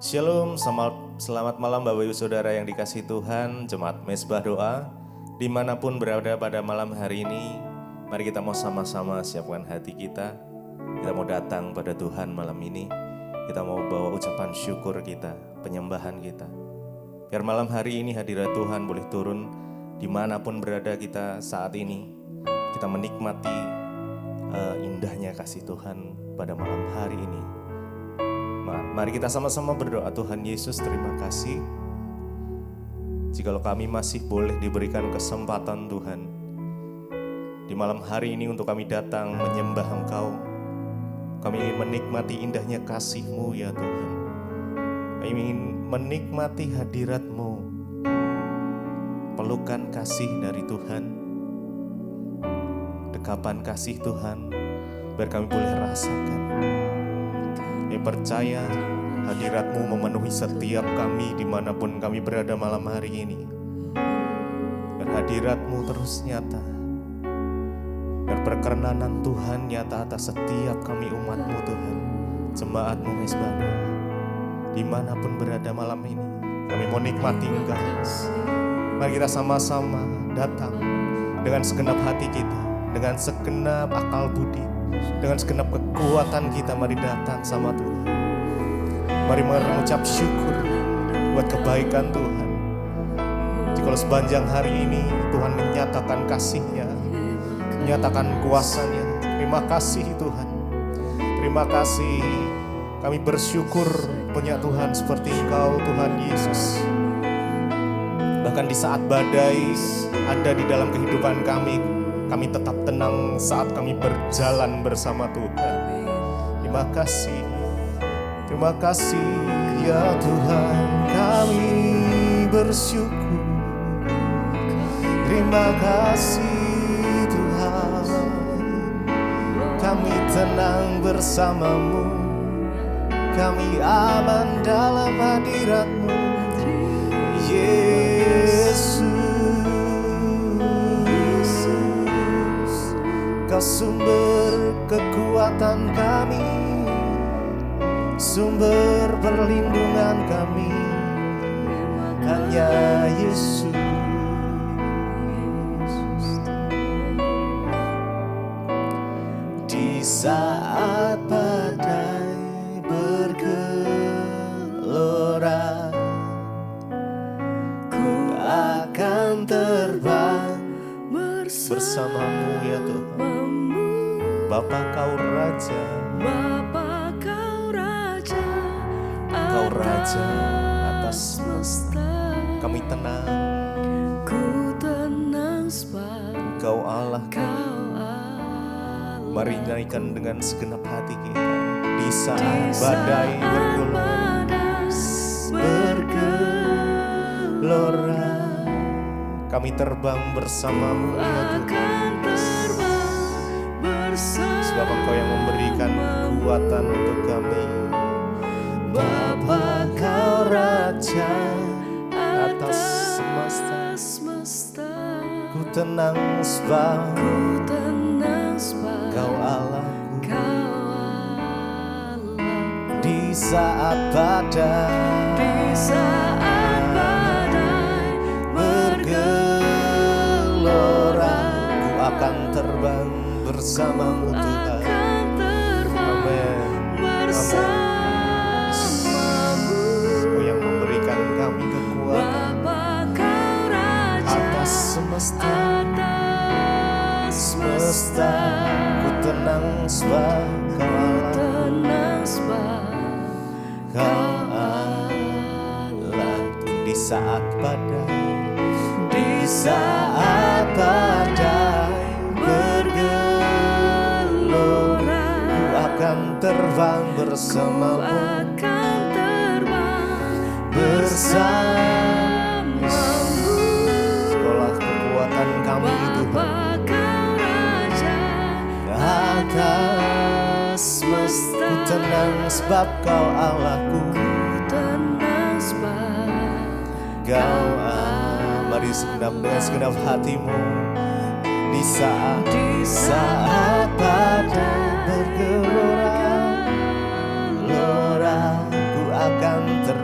Shalom, selamat malam Bapak Ibu Saudara yang dikasihi Tuhan, Jemaat Mezbah Doa. Dimanapun berada pada malam hari ini, mari kita mau sama-sama siapkan hati kita. Kita mau datang pada Tuhan malam ini. Kita mau bawa ucapan syukur kita, penyembahan kita. Biar malam hari ini hadirat Tuhan boleh turun dimanapun berada kita saat ini. Kita menikmati indahnya kasih Tuhan pada malam hari ini. Mari kita sama-sama berdoa. Tuhan Yesus, terima kasih jikalau kami masih boleh diberikan kesempatan Tuhan di malam hari ini untuk kami datang menyembah Engkau. Kami ingin menikmati indahnya kasih-Mu ya Tuhan. Kami ingin menikmati hadirat-Mu, pelukan kasih dari Tuhan, dekapan kasih Tuhan, biar kami boleh rasakan. Kami percaya hadirat-Mu memenuhi setiap kami dimanapun kami berada malam hari ini. Biar hadirat-Mu terus nyata. Biar perkenanan Tuhan nyata atas setiap kami umat-Mu Tuhan. Jemaat-Mu Mezbah Doa. Dimanapun berada malam ini, kami mau nikmati Engkau. Mari kita sama-sama datang dengan segenap hati kita, dengan segenap akal budi, dengan segenap kekuatan kita. Mari datang sama Tuhan. Mari mengucap syukur buat kebaikan Tuhan. Jikalau sepanjang hari ini Tuhan menyatakan kasih-Nya, menyatakan kuasa-Nya. Terima kasih Tuhan. Terima kasih. Kami bersyukur punya Tuhan seperti Engkau, Tuhan Yesus. Bahkan di saat badai ada di dalam kehidupan kami tetap tenang saat kami berjalan bersama Tuhan. Terima kasih. Terima kasih ya Tuhan, kami bersyukur. Terima kasih Tuhan, kami tenang bersama-Mu. Kami aman dalam hadirat-Mu, Yesus. Kau sumber kekuatan kami, sumber perlindungan kami, hanya Yesus. Di saat badai bergelora, ku akan terbang bersama-Mu ya Tuhan. Bapa Kau Raja, Kau Raja atas semesta. Kami tenang, ku tenang sebab Engkau Allah. Mari nyanyikan dengan segenap hati kita. Di saat badai bergelora, kami terbang bersama-Mu ya Tuhan. Sebab Engkau yang memberikan kekuatan untuk kami. Bapa Kau Raja atas semesta. Ku tenang sebab Kau Allahku. Di saat badai bergelora, ku akan terbang bersama-Mu Tuhan. Amin. Kau yang memberikan kami kekuatan atas semesta. Ku tenang sebab Kau Allah. Kau Allah. Di saat badai bergelora, ku akan terbang bersama-Mu. Sekolah kekuatan kami Tuhan atas semesta. Ku tenang sebab Kau Allahku. Kau Allah. Mari dengan segenap hatimu. Di saat badai bergelora, ku akan terbang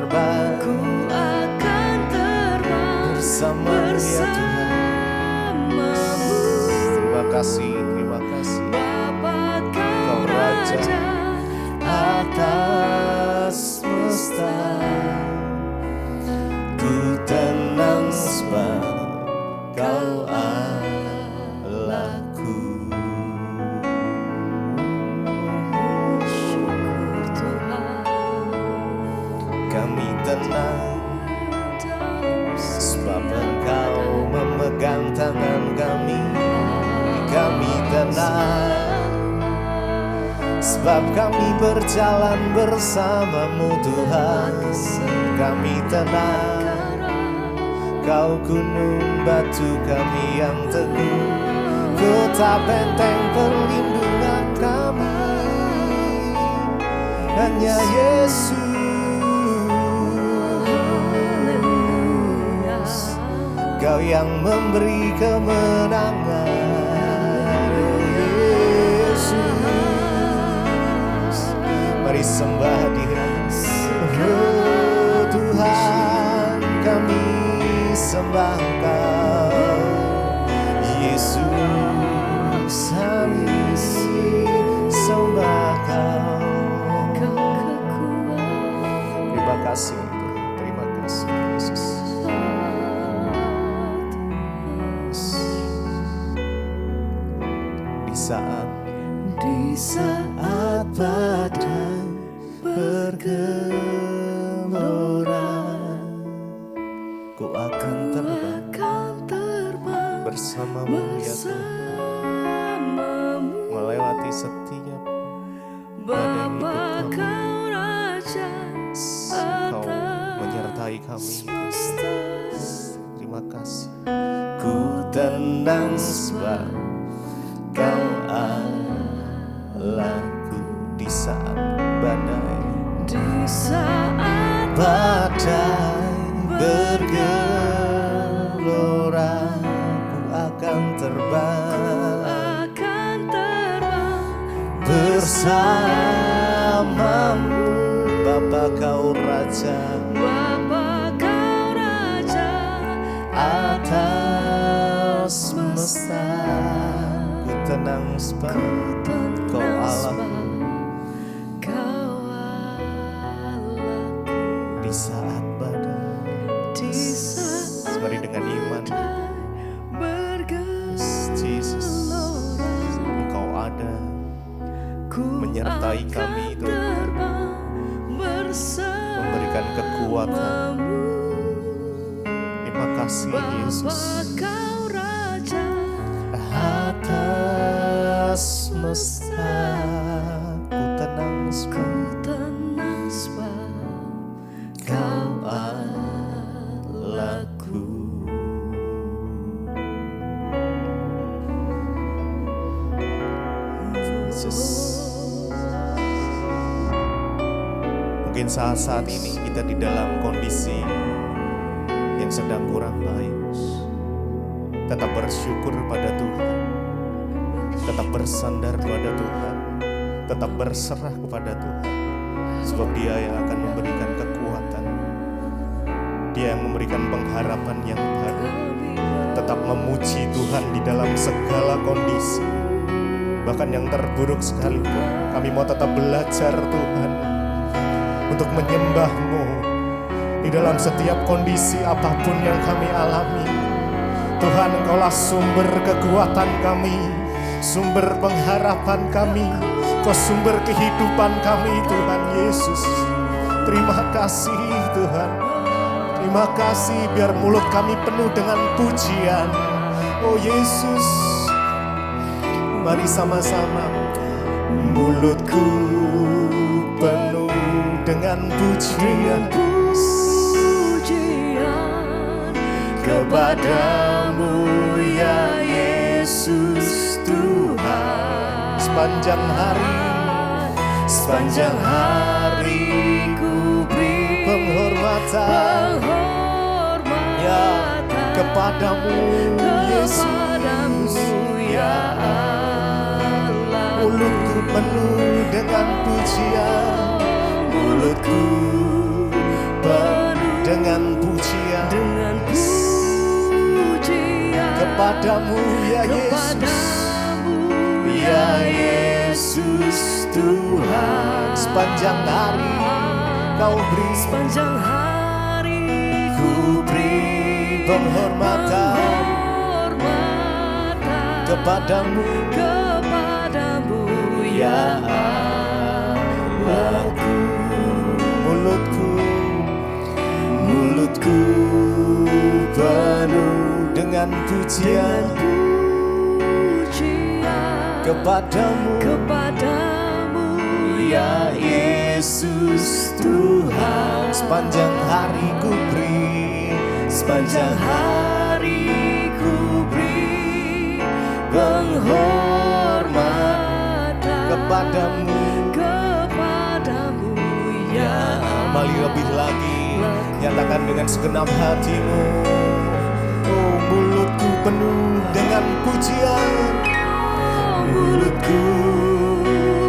kami tenang, sebab Engkau memegang tangan kami. Kami tenang, sebab kami berjalan bersama-Mu Tuhan. Kami tenang, Kau gunung batu kami yang teguh, kota benteng perlindungan kami. Hanya Yesus, Kau yang memberi kemenangan. Yesus, mari sembah Dia. Oh Tuhan, kami sembah Kau. Yesus, kami sembah Kau. Terima kasih, terima kasih Yesus. Di saat badai bergelora, ku akan terbang bersama-Mu ya Tuhan, melewati setiap badai hidup kami. Kau menyertai kami. Terima kasih. Ku tenang sebab Kau Allahku. Di saat badai, bergelora, ku akan terbang bersama-Mu. Bapa Kau Raja atas semesta. Ku tenang sebab Kau Allahku. Di saat badai, mari dengan iman. Yesus, Engkau ada menyertai kami Tuhan, memberikan kekuatan. Terima kasih Yesus. Atas semesta, ku tenang sebab Kau Allahku. Yesus, mungkin saat-saat ini kita di dalam kondisi yang sedang kurang baik. Tetap bersyukur pada Tuhan, tetap bersandar pada Tuhan, tetap berserah kepada Tuhan, sebab Dia yang akan memberikan kekuatan, Dia yang memberikan pengharapan yang baru. Tetap memuji Tuhan di dalam segala kondisi, bahkan yang terburuk sekalipun. Kami mau tetap belajar Tuhan untuk menyembah-Mu di dalam setiap kondisi apapun yang kami alami. Tuhan, Engkaulah sumber kekuatan kami, sumber pengharapan kami, Kau sumber kehidupan kami Tuhan Yesus. Terima kasih Tuhan, terima kasih. Biar mulut kami penuh dengan pujian. Oh Yesus, mari sama-sama. Mulutku penuh dengan pujian kepadamu ya Yesus Tuhan. Sepanjang hari ku beri penghormatan ya kepadamu Yesus ya Allah. Mulutku penuh dengan pujian, mulutku penuh dengan pujian kepadamu ya Yesus, ya Yesus Tuhan. Sepanjang hari Kau beri, sepanjang hari ku beri penghormatan kepadamu ya Allahku. Mulutku mulutku penuh dengan pujian kepadamu, ya Yesus Tuhan. Sepanjang hari ku beri, sepanjang hari ku beri penghormatan kepadamu, ya. Mari lebih lagi nyatakan dengan segenap hatimu. Oh, mulutku penuh dengan pujian, mulutku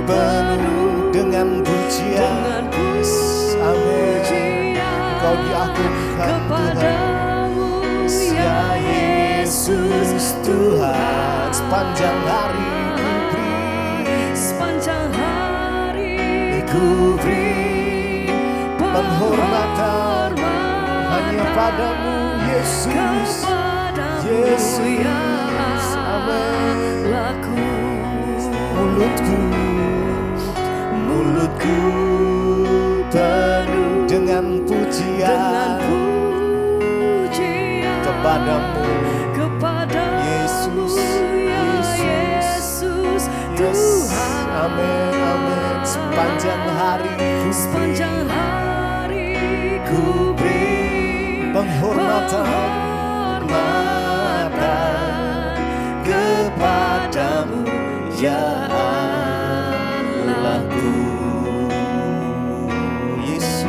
penuh dengan pujian. Amin. Kau diagungkan Tuhan, ya Yesus Tuhan. Sepanjang hari ku beri, sepanjang hari ku beri penghormatan hanya padamu, Yesus. Yesus, amin. Mulutku penuh dengan pujian kepadamu, Yesus, Yesus Tuhan. Amin, amin. Sepanjang hari ku beri penghormatan kepadamu, ya Allahku. Yesus,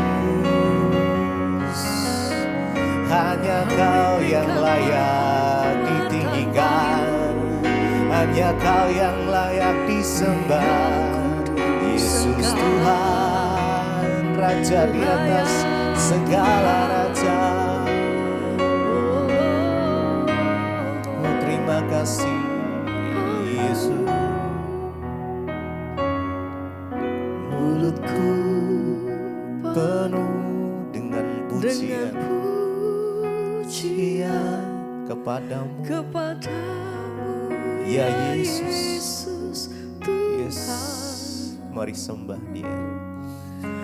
hanya Kau yang layak ditinggikan, hanya Kau yang layak disembah. Yesus Tuhan, Raja di atas segala raja. Oh, terima kasih Yesus. Mulutku penuh dengan pujian kepadamu, ya Yesus. Yesus, mari sembah Dia.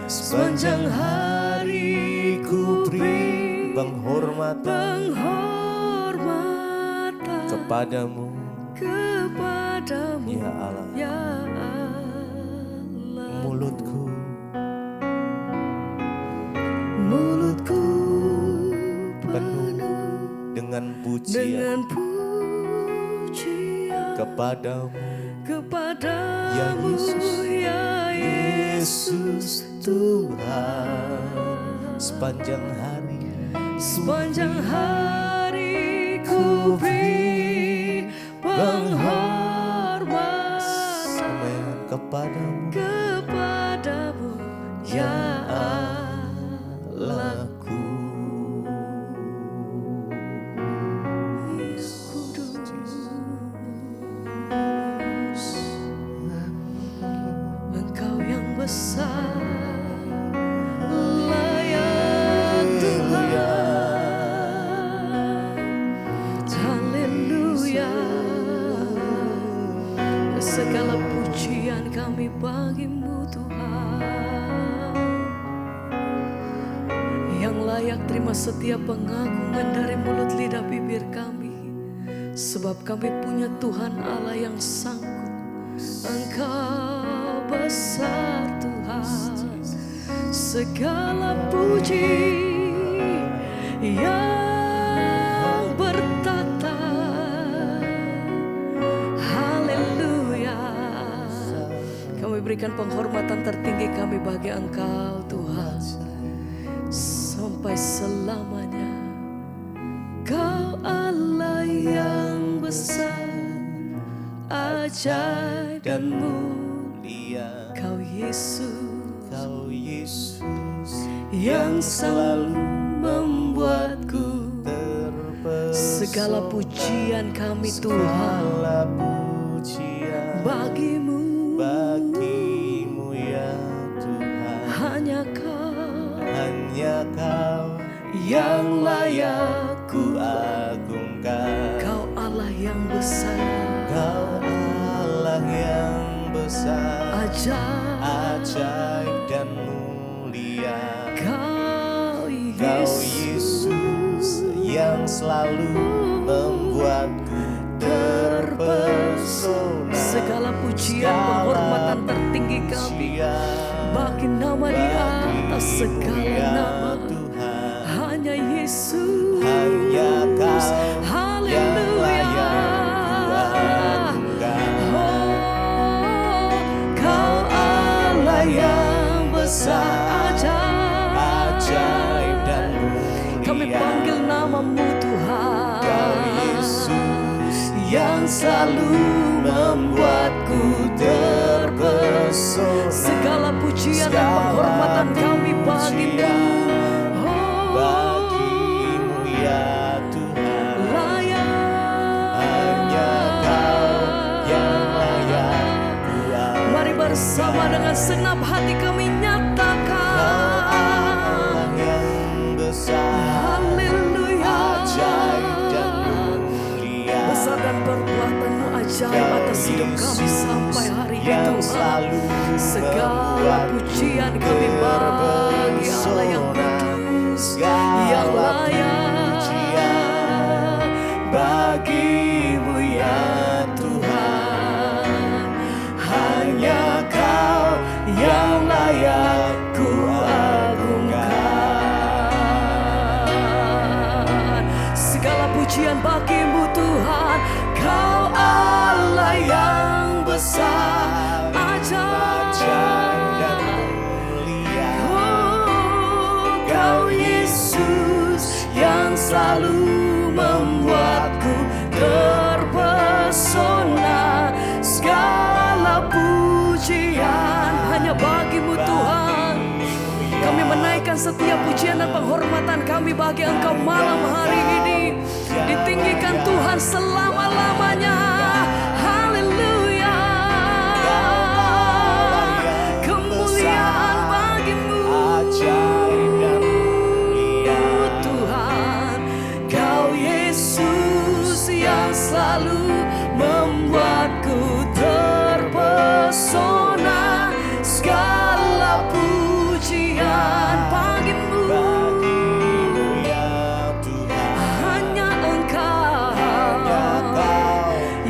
Sepanjang hari ku beri penghormatan kepadamu, ya Allah. Mulutku penuh dengan pujian kepadamu, ya Yesus. Yesus Tuhan. Sepanjang hari ku beri penghormatan kepadamu, ya Allahku. Engkau yang besar, layak Tuhan. Haleluya. Segala pujian kami bagi-Mu Tuhan, yang layak terima setiap pengagungan dari mulut lidah bibir kami, sebab kami punya Tuhan Allah yang sanggup. Engkau besar Tuhan, segala puji yang bertata. Haleluya. Kami berikan penghormatan tertinggi kami bagi Engkau Tuhan, sampai selamanya. Kau Allah yang besar, ajaib dan mulia. Kau Yesus yang selalu membuatku terpesona. Segala pujian kami Tuhan, bagimu ya Tuhan. Hanya Kau yang layak ku agungkan. Kau Allah yang besar, Kau Allah yang besar, ajaib dan mulia. Kau Yesus selalu membuatku terpesona. Segala pujian penghormatan tertinggi kami bagi nama di atas segala nama, hanya Yesus, hanya Kau haleluya. Oh, Kau Allah yang besar, ajaib dan mulia. kami panggil namamu Tuhan, Kau Yesus yang selalu membuatku terpesona. Segala pujian dan penghormatan kami bagimu. Oh, bagimu ya Tuhan. layak. Hanya Kau yang layak kuat. Mari bersama dengan senap hati kami nyatakan, Allah yang besar, haleluya. ajaib dan mulia. Besar dan perbuatanmu ajaib atas hidup kami sampai hari ini Tuhan. Segala pujian kami bagi Allah yang kudus, yang layak bagimu ya Tuhan. Hanya Kau yang layak ku agungkan. Segala pujian bagimu Tuhan, Kau Allah yang besar, ajaib dan mulia. Oh, Kau Yesus yang selalu membuatku terpesona. Segala pujian hanya bagimu Tuhan. Kami menaikkan setiap pujian dan penghormatan kami bagi Engkau malam hari ini. Ditinggikan Tuhan selama-lamanya. Haleluya. Kemuliaan bagimu Tuhan. Kau Yesus yang selalu membuatku terpesona. Segala pujian bagimu ya Tuhan. hanya Engkau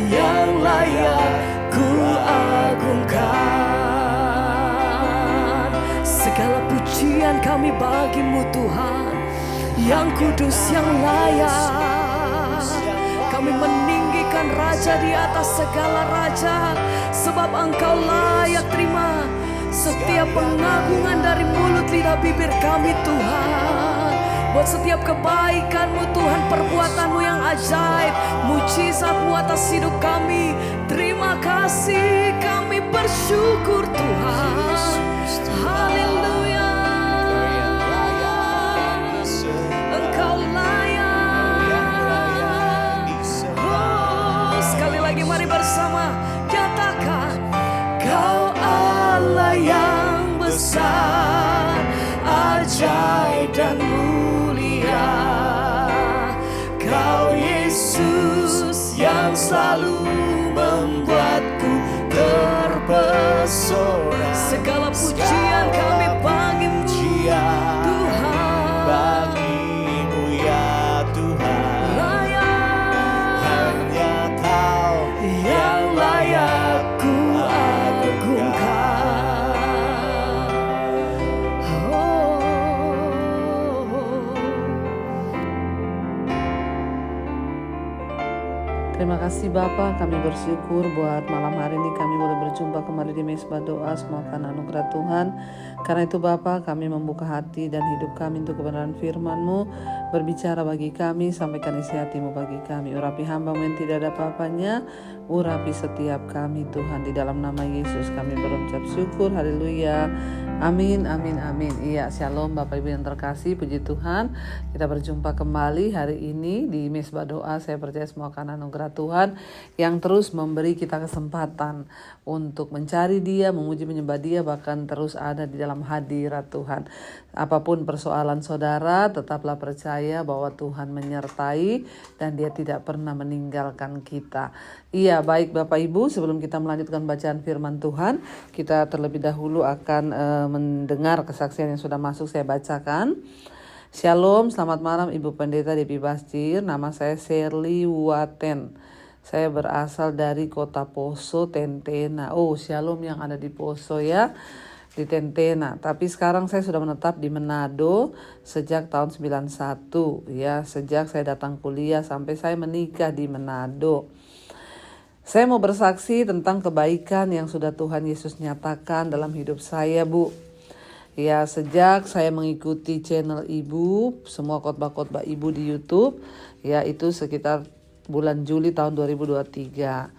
yang layak ku agungkan. Segala pujian kami bagimu Tuhan, yang kudus, yang layak. Kami meninggikan Raja di atas segala raja, sebab Engkau layak terima setiap pengagungan dari mulut lidah bibir kami Tuhan. Buat setiap kebaikan-Mu Tuhan, perbuatan-Mu yang ajaib, mujizat-Mu atas hidup kami. Terima kasih, kami bersyukur Tuhan. Haleluya. Engkau layak. Oh, sekali lagi mari bersama katakan, Kau Allah yang besar, ajaib dan mulia. Kau Yesus yang selalu membuatku terpesona. Segala pujian kami bagimu Tuhan. Bagimu ya Tuhan. Layak. Hanya Kau yang layak ku agungkan. Terima kasih Bapa, kami bersyukur buat malam hari ini kami boleh berjumpa kembali di Mesbah Doa. Semua karena anugerah Tuhan. Karena itu Bapa, kami membuka hati dan hidup kami untuk kebenaran firman-Mu. Berbicara bagi kami, sampaikan isi hati-Mu bagi kami. Urapi hamba-Mu yang tidak ada apa-apanya, urapi setiap kami Tuhan. Di dalam nama Yesus kami berucap syukur. Haleluya. Amin, amin, amin. Iya, shalom Bapak Ibu yang terkasih, puji Tuhan. Kita berjumpa kembali hari ini di Mesbah Doa. Saya percaya semua karena anugerah Tuhan yang terus memberi kita kesempatan untuk mencari Dia, memuji menyembah Dia, bahkan terus ada di dalam hadirat Tuhan. Apapun persoalan saudara, tetaplah percaya bahwa Tuhan menyertai dan Dia tidak pernah meninggalkan kita. Iya, baik Bapak Ibu, sebelum kita melanjutkan bacaan firman Tuhan, kita terlebih dahulu akan mendengar kesaksian yang sudah masuk, saya bacakan. Shalom, selamat malam Ibu Pendeta Debbie Basjir. Nama saya Shirley Waten. Saya berasal dari kota Poso, Tentena. Oh, shalom yang ada di Poso ya, di Tentena. Tapi sekarang saya sudah menetap di Manado sejak tahun 91 ya, sejak saya datang kuliah sampai saya menikah di Manado. Saya mau bersaksi tentang kebaikan yang sudah Tuhan Yesus nyatakan dalam hidup saya, Bu. Ya, sejak saya mengikuti channel Ibu, semua khotbah-khotbah Ibu di YouTube, ya itu sekitar bulan Juli tahun 2023.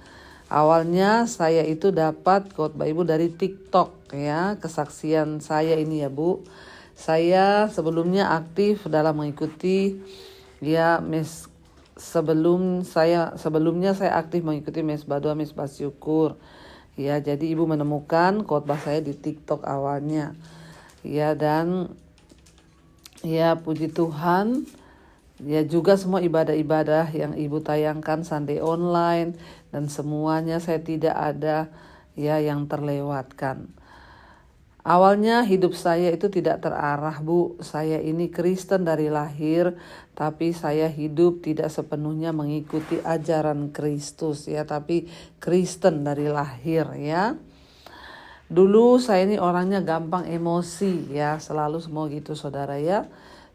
Awalnya saya itu dapat khotbah Ibu dari TikTok ya, kesaksian saya ini ya, Bu. Saya sebelumnya aktif dalam mengikuti ya sebelumnya saya aktif mengikuti Mesbah Doa, Mesbah Syukur. Ya, jadi Ibu menemukan khotbah saya di TikTok awalnya. Ya, dan ya puji Tuhan, ya juga semua ibadah-ibadah yang Ibu tayangkan Sunday online dan semuanya saya tidak ada ya yang terlewatkan. Awalnya hidup saya itu tidak terarah, Bu. Saya ini Kristen dari lahir, tapi saya hidup tidak sepenuhnya mengikuti ajaran Kristus ya, tapi Kristen dari lahir ya. Dulu saya ini orangnya gampang emosi ya, selalu semua gitu saudara ya.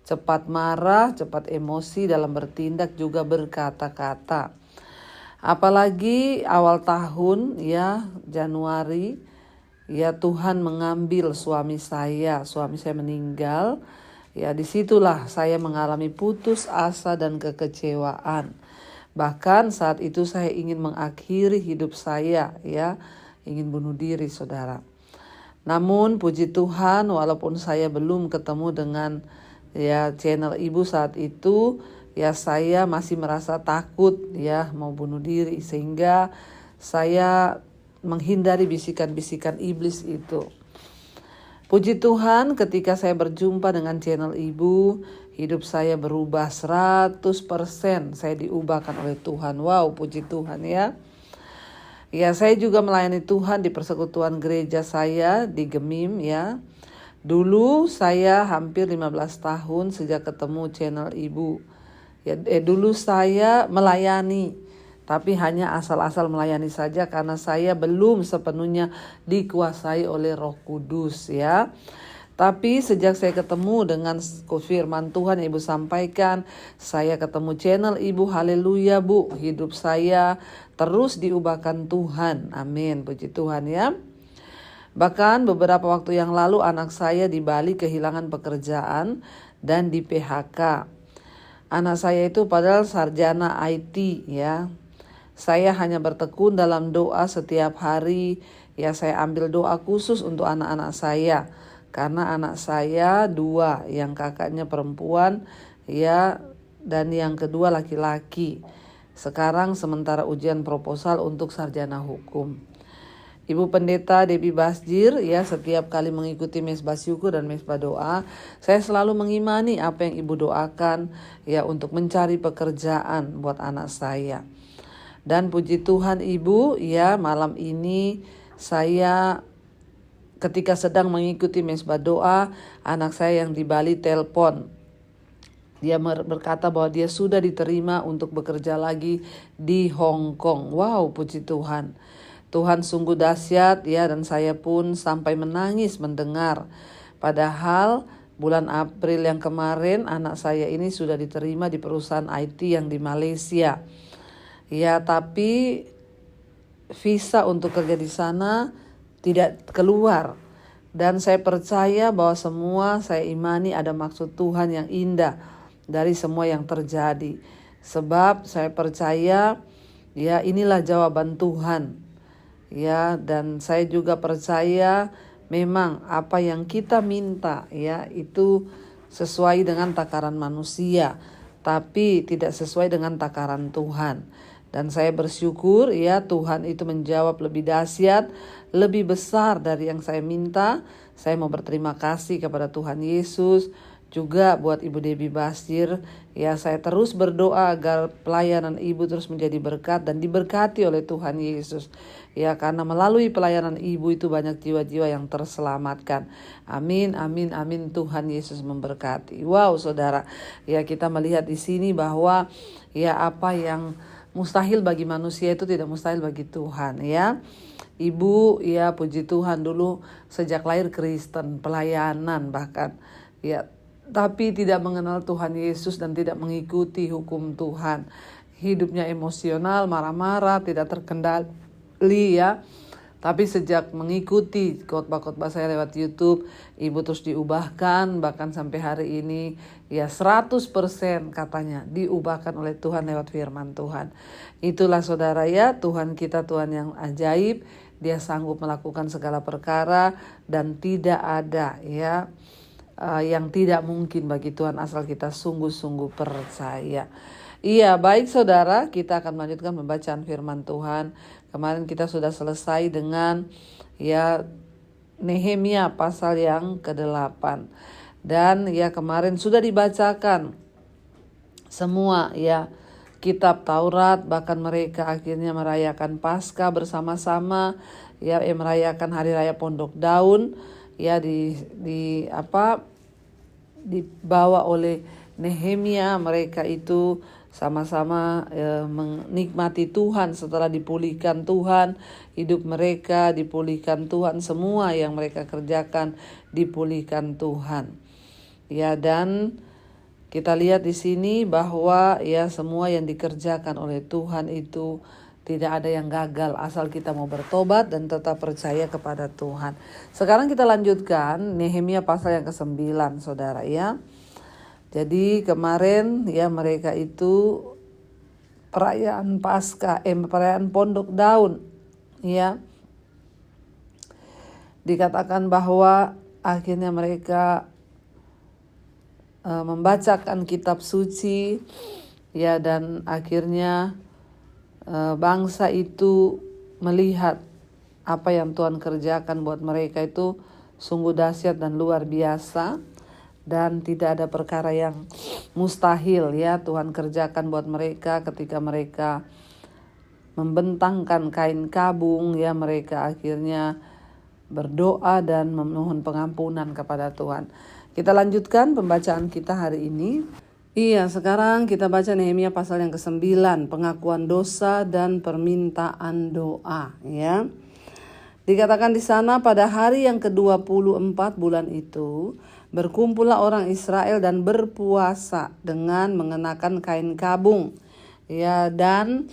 Cepat marah, cepat emosi dalam bertindak juga berkata-kata. Apalagi awal tahun ya, Januari, ya Tuhan mengambil suami saya meninggal. Ya disitulah saya mengalami putus asa dan kekecewaan. Bahkan saat itu saya ingin mengakhiri hidup saya ya, ingin bunuh diri saudara. Namun puji Tuhan walaupun saya belum ketemu dengan ya channel Ibu saat itu, ya saya masih merasa takut ya mau bunuh diri, sehingga saya menghindari bisikan-bisikan iblis itu. Puji Tuhan ketika saya berjumpa dengan channel Ibu, hidup saya berubah 100%. Saya diubahkan oleh Tuhan. Wow, puji Tuhan ya. Ya, saya juga melayani Tuhan di persekutuan gereja saya di Gemim ya. Dulu saya hampir 15 tahun sejak ketemu channel Ibu. Ya, dulu saya melayani, tapi hanya asal-asal melayani saja karena saya belum sepenuhnya dikuasai oleh Roh Kudus ya. Tapi sejak saya ketemu dengan firman Tuhan yang Ibu sampaikan, saya ketemu channel Ibu, haleluya Bu, hidup saya terus diubahkan Tuhan. Amin, puji Tuhan ya. Bahkan beberapa waktu yang lalu anak saya di Bali kehilangan pekerjaan dan di PHK. Anak saya itu padahal sarjana IT ya. Saya hanya bertekun dalam doa setiap hari. Ya, saya ambil doa khusus untuk anak-anak saya. Karena anak saya 2, yang kakaknya perempuan ya, dan yang kedua laki-laki. Sekarang sementara ujian proposal untuk sarjana hukum. Ibu Pendeta Debbie Basjir ya, setiap kali mengikuti Mesbah Syukur dan Mesbah Doa, saya selalu mengimani apa yang Ibu doakan ya untuk mencari pekerjaan buat anak saya. Dan puji Tuhan Ibu ya, malam ini saya ketika sedang mengikuti Mesbah Doa, anak saya yang di Bali telepon. Dia berkata bahwa dia sudah diterima untuk bekerja lagi di Hong Kong. Wow, puji Tuhan. Tuhan sungguh dahsyat ya, dan saya pun sampai menangis mendengar. Padahal bulan April yang kemarin anak saya ini sudah diterima di perusahaan IT yang di Malaysia. Ya, tapi visa untuk kerja di sana tidak keluar. Dan saya percaya bahwa semua saya imani ada maksud Tuhan yang indah dari semua yang terjadi. Sebab saya percaya ya inilah jawaban Tuhan. Ya, dan saya juga percaya memang apa yang kita minta ya itu sesuai dengan takaran manusia, tapi tidak sesuai dengan takaran Tuhan. Dan saya bersyukur ya Tuhan itu menjawab lebih dahsyat, lebih besar dari yang saya minta. Saya mau berterima kasih kepada Tuhan Yesus, juga buat Ibu Debbie Basir. Ya, saya terus berdoa agar pelayanan Ibu terus menjadi berkat dan diberkati oleh Tuhan Yesus. Ya, karena melalui pelayanan Ibu itu banyak jiwa-jiwa yang terselamatkan. Amin, amin, amin. Tuhan Yesus memberkati. Wow, saudara. Ya, kita melihat di sini bahwa ya apa yang mustahil bagi manusia itu tidak mustahil bagi Tuhan, ya. Ibu, ya puji Tuhan, dulu sejak lahir Kristen, pelayanan bahkan, ya, tapi tidak mengenal Tuhan Yesus dan tidak mengikuti hukum Tuhan. Hidupnya emosional, marah-marah, tidak terkendali, ya. Tapi sejak mengikuti khotbah-khotbah saya lewat YouTube, Ibu terus diubahkan, bahkan sampai hari ini ya 100% katanya diubahkan oleh Tuhan lewat firman Tuhan. Itulah saudara, ya, Tuhan kita Tuhan yang ajaib. Dia sanggup melakukan segala perkara dan tidak ada, ya, yang tidak mungkin bagi Tuhan asal kita sungguh-sungguh percaya. Iya, baik saudara, kita akan melanjutkan pembacaan firman Tuhan. Kemarin kita sudah selesai dengan ya Nehemia pasal yang ke-8. Dan ya kemarin sudah dibacakan semua ya kitab Taurat, bahkan mereka akhirnya merayakan Paskah bersama-sama, ya, merayakan hari raya Pondok Daun, ya, dibawa oleh Nehemia. Mereka itu sama-sama menikmati Tuhan setelah dipulihkan Tuhan, hidup mereka dipulihkan Tuhan, semua yang mereka kerjakan dipulihkan Tuhan. Ya, dan kita lihat di sini bahwa ya semua yang dikerjakan oleh Tuhan itu tidak ada yang gagal asal kita mau bertobat dan tetap percaya kepada Tuhan. Sekarang kita lanjutkan Nehemia pasal yang ke-9, saudara, ya. Jadi kemarin ya mereka itu perayaan Paskah, perayaan Pondok Daun, ya. Dikatakan bahwa akhirnya mereka membacakan kitab suci, ya, dan akhirnya bangsa itu melihat apa yang Tuhan kerjakan buat mereka itu sungguh dahsyat dan luar biasa. Dan tidak ada perkara yang mustahil, ya, Tuhan kerjakan buat mereka ketika mereka membentangkan kain kabung, ya, mereka akhirnya berdoa dan memohon pengampunan kepada Tuhan. Kita lanjutkan pembacaan kita hari ini. Iya, sekarang kita baca Nehemia pasal yang ke-9, pengakuan dosa dan permintaan doa, ya. Dikatakan di sana, pada hari yang ke-24 bulan itu berkumpullah orang Israel dan berpuasa dengan mengenakan kain kabung, ya, dan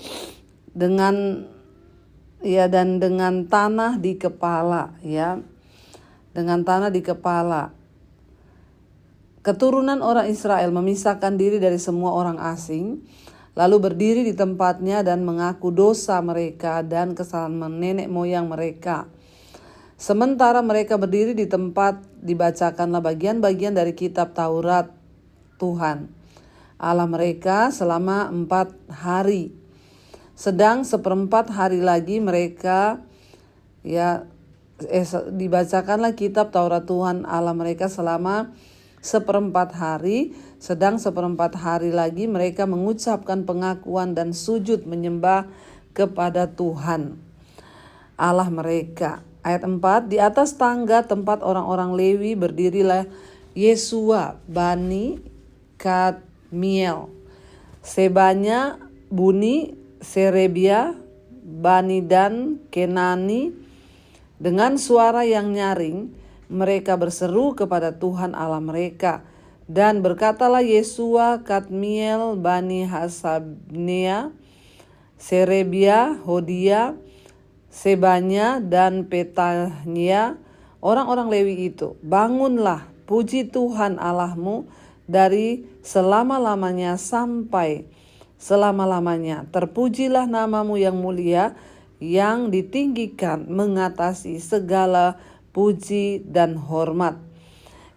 dengan tanah di kepala, ya, dengan tanah di kepala. Keturunan orang Israel memisahkan diri dari semua orang asing, lalu berdiri di tempatnya dan mengaku dosa mereka dan kesalahan nenek moyang mereka. Sementara mereka berdiri di tempat, dibacakanlah bagian-bagian dari kitab Taurat Tuhan Allah mereka selama 4 hari. Sedang 1/4 hari lagi mereka dibacakanlah kitab Taurat Tuhan Allah mereka selama 1/4 hari. Sedang 1/4 hari lagi mereka mengucapkan pengakuan dan sujud menyembah kepada Tuhan Allah mereka. Ayat 4, di atas tangga tempat orang-orang Lewi berdirilah Yesua, Bani, Kadmiel, Sebanya, Buni, Serebia, Bani dan Kenani. Dengan suara yang nyaring mereka berseru kepada Tuhan Allah mereka. Dan berkatalah Yesua, Kadmiel, Bani Hasabnea, Serebia, Hodia, Sebanya dan Petahnia, orang-orang Lewi itu, bangunlah, puji Tuhan Allahmu dari selama-lamanya sampai selama-lamanya. Terpujilah namamu yang mulia, yang ditinggikan mengatasi segala puji dan hormat.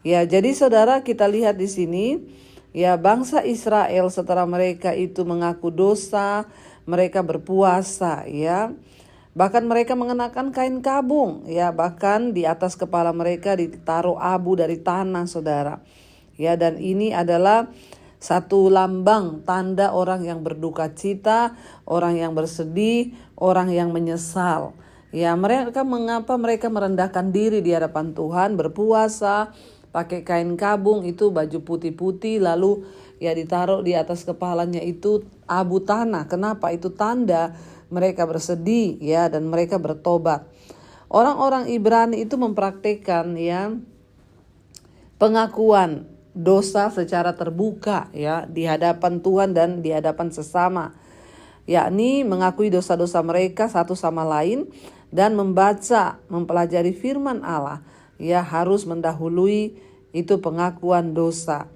Ya, jadi saudara, kita lihat di sini, ya, bangsa Israel setelah mereka itu mengaku dosa, mereka berpuasa, ya. Bahkan mereka mengenakan kain kabung, ya, bahkan di atas kepala mereka ditaruh abu dari tanah, saudara. Ya, dan ini adalah satu lambang tanda orang yang berduka cita, orang yang bersedih, orang yang menyesal. Ya, mengapa mereka merendahkan diri di hadapan Tuhan, berpuasa, pakai kain kabung itu baju putih-putih, lalu ya ditaruh di atas kepalanya itu abu tanah. Kenapa? Itu tanda mereka bersedih ya, dan mereka bertobat. Orang-orang Ibrani itu mempraktikkan ya pengakuan dosa secara terbuka ya di hadapan Tuhan dan di hadapan sesama, yakni mengakui dosa-dosa mereka satu sama lain dan mempelajari firman Allah ya harus mendahului itu pengakuan dosa.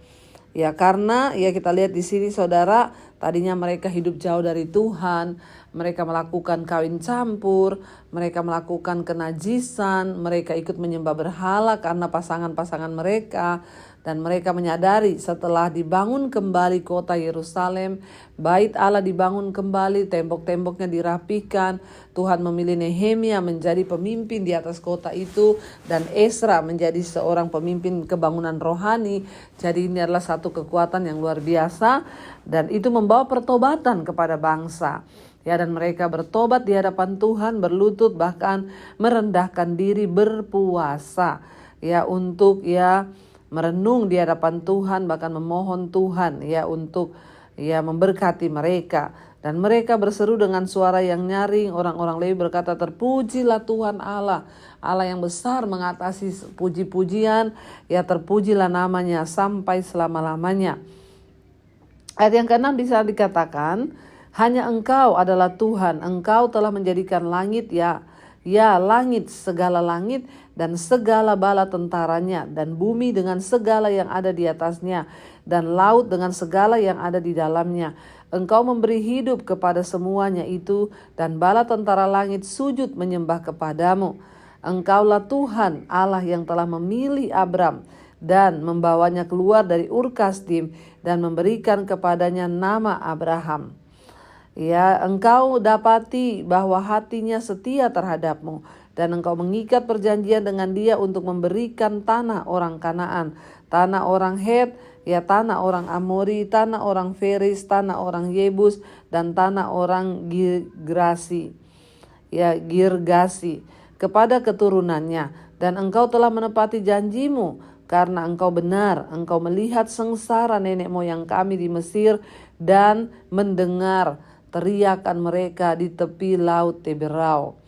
Ya, karena ya kita lihat di sini saudara, tadinya mereka hidup jauh dari Tuhan, mereka melakukan kawin campur, mereka melakukan kenajisan, mereka ikut menyembah berhala karena pasangan-pasangan mereka. Dan mereka menyadari setelah dibangun kembali kota Yerusalem, bait Allah dibangun kembali, tembok-temboknya dirapikan, Tuhan memilih Nehemia menjadi pemimpin di atas kota itu, dan Esra menjadi seorang pemimpin kebangunan rohani. Jadi ini adalah satu kekuatan yang luar biasa, dan itu membawa pertobatan kepada bangsa. Ya, dan mereka bertobat di hadapan Tuhan, berlutut, bahkan merendahkan diri, berpuasa ya untuk ya merenung di hadapan Tuhan, bahkan memohon Tuhan ya untuk ya memberkati mereka. Dan mereka berseru dengan suara yang nyaring. Orang-orang Lewi berkata, terpujilah Tuhan Allah, Allah yang besar mengatasi puji-pujian, ya terpujilah namanya sampai selama-lamanya. Ayat yang ke-6 bisa dikatakan, hanya Engkau adalah Tuhan, Engkau telah menjadikan langit ya langit, segala langit dan segala bala tentaranya, dan bumi dengan segala yang ada di atasnya, dan laut dengan segala yang ada di dalamnya. Engkau memberi hidup kepada semuanya itu, dan bala tentara langit sujud menyembah kepadamu. Engkaulah Tuhan Allah yang telah memilih Abram dan membawanya keluar dari Ur Kasdim dan memberikan kepadanya nama Abraham. Ya, Engkau dapati bahwa hatinya setia terhadapmu, dan Engkau mengikat perjanjian dengan dia untuk memberikan tanah orang Kanaan, tanah orang Het, ya tanah orang Amori, tanah orang Feris, tanah orang Yebus, dan tanah orang Girgasi kepada keturunannya. Dan Engkau telah menepati janjimu, karena Engkau benar, Engkau melihat sengsara nenek moyang kami di Mesir dan mendengar teriakan mereka di tepi laut Teberau.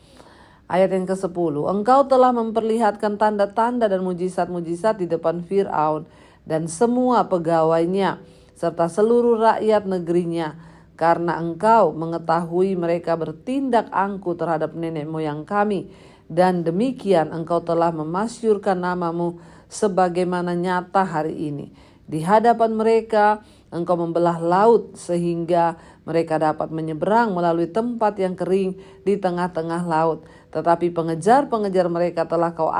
Ayat yang ke-10, Engkau telah memperlihatkan tanda-tanda dan mujizat-mujizat di depan Fir'aun dan semua pegawainya serta seluruh rakyat negerinya, karena Engkau mengetahui mereka bertindak angkuh terhadap nenek moyang kami, dan demikian Engkau telah memasyurkan namamu sebagaimana nyata hari ini. Di hadapan mereka Engkau membelah laut sehingga mereka dapat menyeberang melalui tempat yang kering di tengah-tengah laut. Tetapi pengejar-pengejar mereka telah kau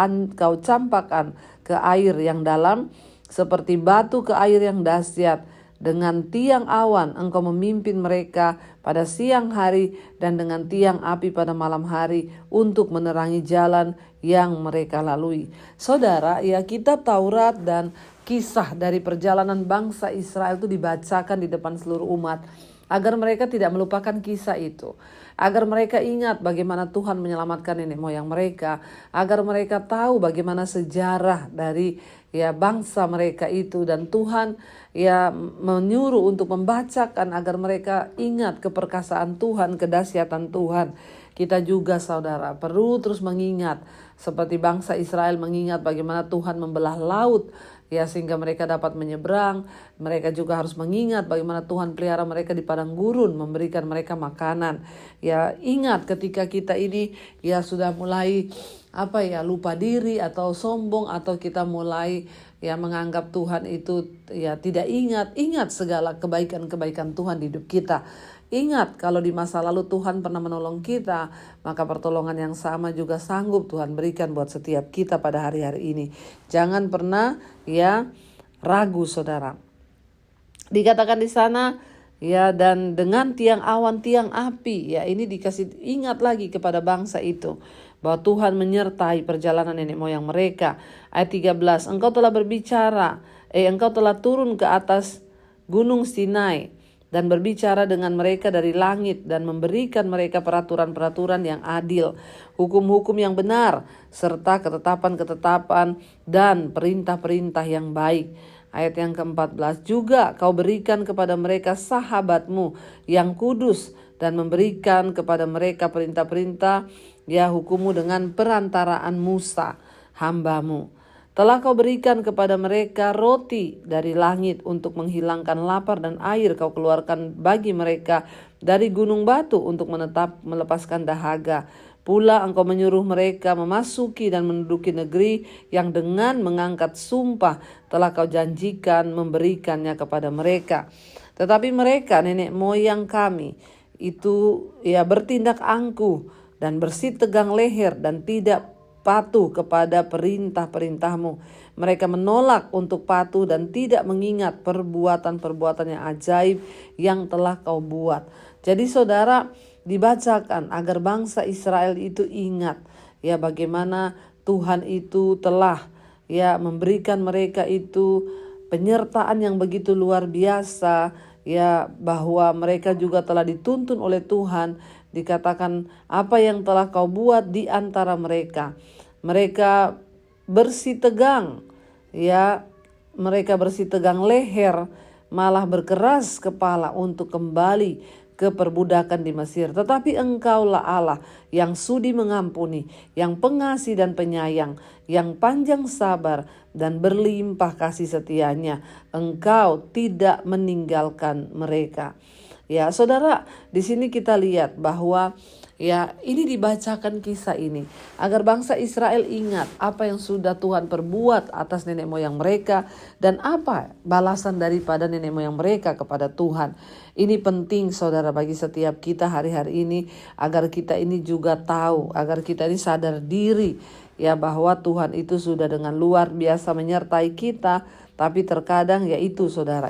campakkan ke air yang dalam, seperti batu ke air yang dahsyat. Dengan tiang awan Engkau memimpin mereka pada siang hari, dan dengan tiang api pada malam hari untuk menerangi jalan yang mereka lalui. Saudara, ya kitab Taurat dan kisah dari perjalanan bangsa Israel itu dibacakan di depan seluruh umat, agar mereka tidak melupakan kisah itu, agar mereka ingat bagaimana Tuhan menyelamatkan nenek moyang mereka, agar mereka tahu bagaimana sejarah dari ya bangsa mereka itu, dan Tuhan ya menyuruh untuk membacakan agar mereka ingat keperkasaan Tuhan, kedahsyatan Tuhan. Kita juga saudara perlu terus mengingat seperti bangsa Israel mengingat bagaimana Tuhan membelah laut ya sehingga mereka dapat menyeberang. Mereka juga harus mengingat bagaimana Tuhan pelihara mereka di padang gurun, memberikan mereka makanan. Ya, ingat ketika kita ini ya sudah mulai lupa diri atau sombong, atau kita mulai ya menganggap Tuhan itu ya tidak ingat segala kebaikan-kebaikan Tuhan di hidup kita. Ingat kalau di masa lalu Tuhan pernah menolong kita, maka pertolongan yang sama juga sanggup Tuhan berikan buat setiap kita pada hari-hari ini. Jangan pernah ya ragu saudara. Dikatakan di sana ya, dan dengan tiang awan, tiang api, ya ini dikasih ingat lagi kepada bangsa itu bahwa Tuhan menyertai perjalanan nenek moyang mereka. Ayat 13, Engkau telah berbicara Engkau telah turun ke atas gunung Sinai dan berbicara dengan mereka dari langit dan memberikan mereka peraturan-peraturan yang adil, hukum-hukum yang benar, serta ketetapan-ketetapan dan perintah-perintah yang baik. Ayat yang ke-14, juga kau berikan kepada mereka sahabatmu yang kudus dan memberikan kepada mereka perintah-perintah hukummu dengan perantaraan Musa, hambamu. Telah kau berikan kepada mereka roti dari langit untuk menghilangkan lapar dan air kau keluarkan bagi mereka dari gunung batu untuk melepaskan dahaga. Pula engkau menyuruh mereka memasuki dan menduduki negeri yang dengan mengangkat sumpah telah kau janjikan memberikannya kepada mereka. Tetapi mereka, nenek moyang kami, itu bertindak angkuh dan bersitegang leher dan tidak patuh kepada perintah-perintahmu. Mereka menolak untuk patuh dan tidak mengingat perbuatan-perbuatan yang ajaib yang telah kau buat. Jadi saudara, dibacakan agar bangsa Israel itu ingat bagaimana Tuhan itu telah memberikan mereka itu penyertaan yang begitu luar biasa, bahwa mereka juga telah dituntun oleh Tuhan. Dikatakan apa yang telah kau buat di antara mereka. Mereka bersitegang, mereka bersitegang leher, malah berkeras kepala untuk kembali ke perbudakan di Mesir. Tetapi engkaulah Allah yang sudi mengampuni, yang pengasih dan penyayang, yang panjang sabar dan berlimpah kasih setianya. Engkau tidak meninggalkan mereka. Saudara, di sini kita lihat bahwa ini dibacakan kisah ini agar bangsa Israel ingat apa yang sudah Tuhan perbuat atas nenek moyang mereka dan apa balasan daripada nenek moyang mereka kepada Tuhan. Ini penting saudara bagi setiap kita hari-hari ini agar kita ini juga tahu, agar kita ini sadar diri bahwa Tuhan itu sudah dengan luar biasa menyertai kita. Tapi terkadang itu saudara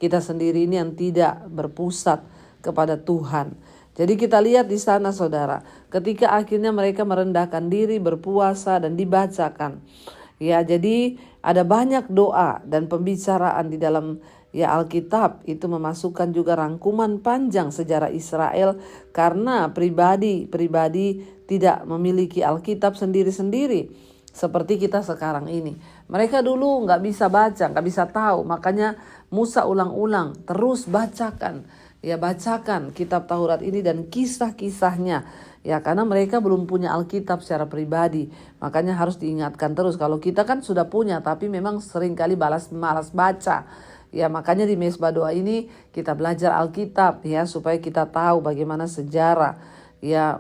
kita sendiri ini yang tidak berpusat kepada Tuhan. Jadi kita lihat di sana saudara, ketika akhirnya mereka merendahkan diri, berpuasa dan dibacakan. Jadi ada banyak doa dan pembicaraan di dalam Alkitab itu memasukkan juga rangkuman panjang sejarah Israel karena pribadi tidak memiliki Alkitab sendiri-sendiri. Seperti kita sekarang ini. Mereka dulu gak bisa baca, gak bisa tahu. Makanya Musa ulang-ulang terus bacakan. Bacakan kitab Taurat ini dan kisah-kisahnya. Karena mereka belum punya Alkitab secara pribadi. Makanya harus diingatkan terus. Kalau kita kan sudah punya tapi memang seringkali malas baca. Makanya di Mesbah Doa ini kita belajar Alkitab supaya kita tahu bagaimana sejarah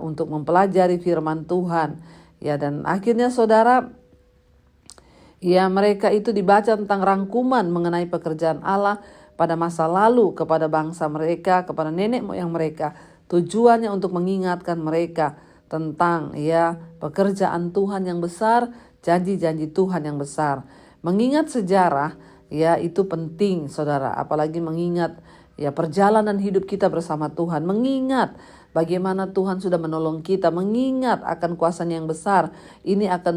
untuk mempelajari firman Tuhan. Dan akhirnya saudara, mereka itu dibaca tentang rangkuman mengenai pekerjaan Allah pada masa lalu kepada bangsa mereka, kepada nenek moyang mereka. Tujuannya untuk mengingatkan mereka tentang pekerjaan Tuhan yang besar, janji-janji Tuhan yang besar. Mengingat sejarah itu penting saudara, apalagi mengingat perjalanan hidup kita bersama Tuhan, mengingat bagaimana Tuhan sudah menolong kita, mengingat akan kuasa-Nya yang besar. Ini akan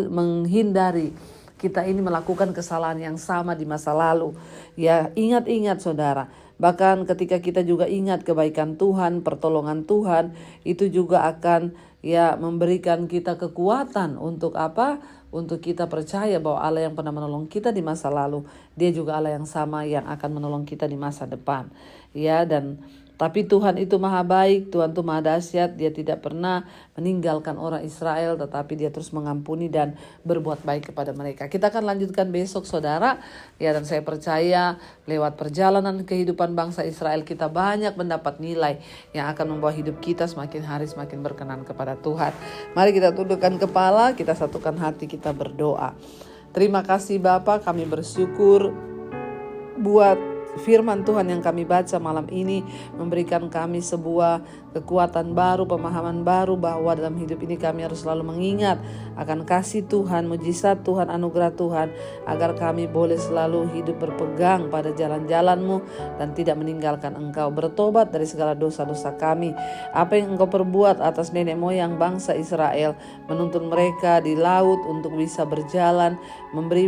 menghindari kita ini melakukan kesalahan yang sama di masa lalu. Ingat-ingat saudara. Bahkan ketika kita juga ingat kebaikan Tuhan, pertolongan Tuhan, itu juga akan memberikan kita kekuatan untuk apa? Untuk kita percaya bahwa Allah yang pernah menolong kita di masa lalu, Dia juga Allah yang sama yang akan menolong kita di masa depan. Tapi Tuhan itu maha baik, Tuhan itu maha dahsyat. Dia tidak pernah meninggalkan orang Israel, tetapi Dia terus mengampuni dan berbuat baik kepada mereka. Kita akan lanjutkan besok saudara. Dan saya percaya lewat perjalanan kehidupan bangsa Israel kita banyak mendapat nilai yang akan membawa hidup kita semakin hari semakin berkenan kepada Tuhan. Mari kita tundukkan kepala, kita satukan hati, kita berdoa. Terima kasih Bapa, kami bersyukur buat firman Tuhan yang kami baca malam ini memberikan kami sebuah kekuatan baru, pemahaman baru bahwa dalam hidup ini kami harus selalu mengingat akan kasih Tuhan, mujizat Tuhan, anugerah Tuhan, agar kami boleh selalu hidup berpegang pada jalan-jalan-Mu dan tidak meninggalkan Engkau, bertobat dari segala dosa-dosa kami. Apa yang Engkau perbuat atas nenek moyang bangsa Israel, menuntun mereka di laut untuk bisa berjalan, memberi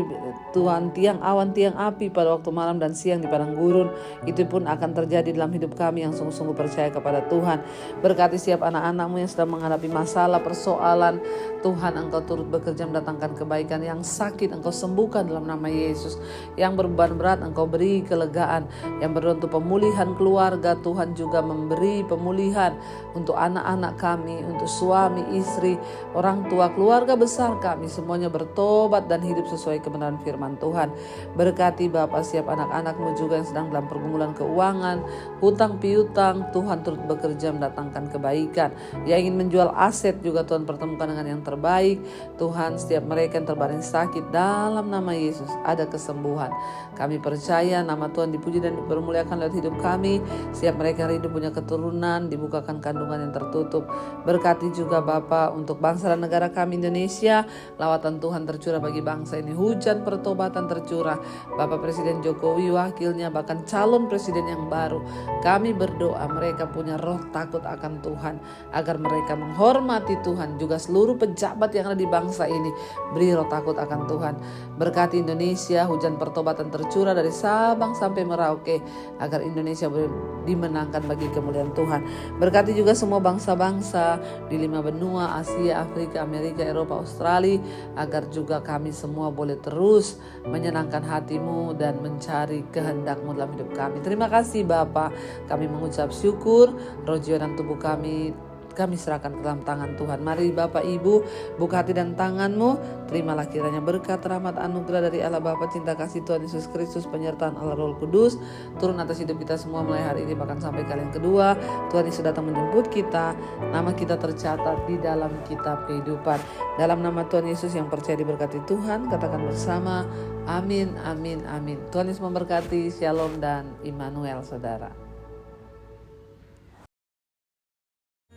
Tuhan tiang awan, tiang api pada waktu malam dan siang di padang gurun, itu pun akan terjadi dalam hidup kami yang sungguh-sungguh percaya kepada Tuhan. Berkati setiap anak-anak-Mu yang sedang menghadapi masalah, persoalan, Tuhan Engkau turut bekerja mendatangkan kebaikan. Yang sakit Engkau sembuhkan dalam nama Yesus. Yang beban berat Engkau beri kelegaan. Yang berdoa untuk pemulihan keluarga, Tuhan juga memberi pemulihan untuk anak-anak kami, untuk suami, istri, orang tua, keluarga besar kami, semuanya bertobat dan hidup sesuai kebenaran firman Tuhan. Berkati Bapa setiap anak-anak-Mu juga yang sedang dalam pergumulan keuangan, hutang piutang, Tuhan turut bekerja mendatangkan kebaikan. Yang ingin menjual aset juga Tuhan pertemukan dengan yang terbaik. Tuhan, setiap mereka yang terbaring sakit, dalam nama Yesus ada kesembuhan. Kami percaya nama Tuhan dipuji dan dipermuliakan lewat hidup kami. Setiap mereka yang hidup punya keturunan, dibukakan kandungan yang tertutup. Berkati juga Bapa untuk bangsa dan negara kami Indonesia. Lawatan Tuhan tercurah bagi bangsa ini, hujan pertobatan tercurah. Bapak Presiden Jokowi, wakilnya, bahkan calon presiden yang baru, kami berdoa mereka punya roh takut akan Tuhan, agar mereka menghormati Tuhan. Juga seluruh pejabat yang ada di bangsa ini, beri roh takut akan Tuhan. Berkati Indonesia, hujan pertobatan tercurah dari Sabang sampai Merauke, agar Indonesia boleh dimenangkan bagi kemuliaan Tuhan. Berkati juga semua bangsa-bangsa di 5 benua, Asia, Afrika, Amerika, Eropa, Australia, agar juga kami semua boleh terus menyenangkan hati-Mu dan mencari kehendak-Mu dalam hidup kami. Terima kasih Bapa, kami mengucap syukur. Roh, jiwa dan tubuh kami serahkan ke dalam tangan Tuhan. Mari Bapak Ibu buka hati dan tangan-Mu. Terimalah kiranya berkat, rahmat, anugerah dari Allah Bapa, cinta kasih Tuhan Yesus Kristus, penyertaan Allah Roh Kudus turun atas hidup kita semua mulai hari ini bahkan sampai kali yang kedua. Tuhan Yesus datang menjemput kita. Nama kita tercatat di dalam kitab kehidupan. Dalam nama Tuhan Yesus yang percaya diberkati Tuhan, katakan bersama amin, amin, amin. Tuhan Yesus memberkati. Shalom dan Immanuel saudara.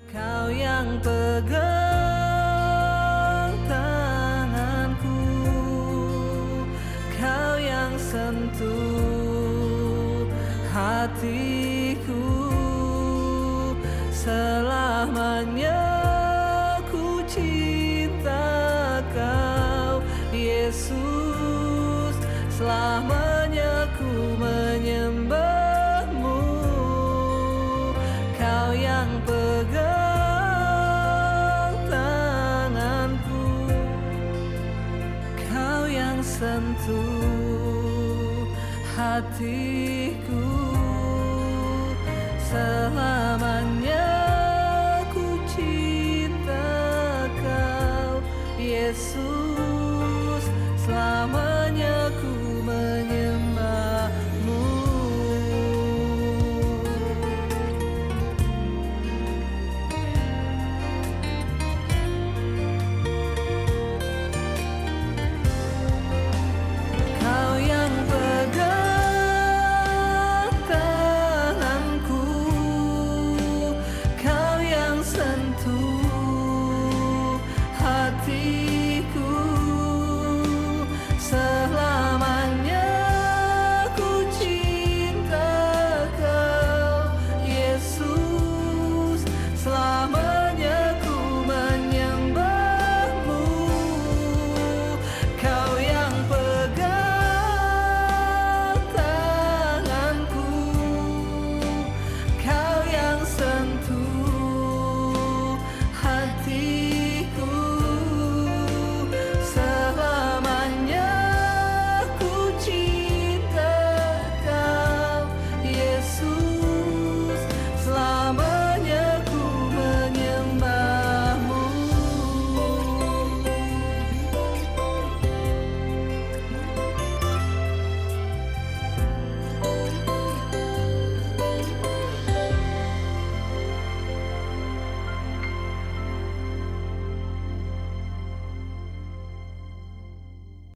Kau yang pegang tanganku, Kau yang sentuh hatiku, selamanya ku cinta Kau, Yesus, selamanya ku menyembah-Mu. Kau yang pegang sentuh hatiku, selamanya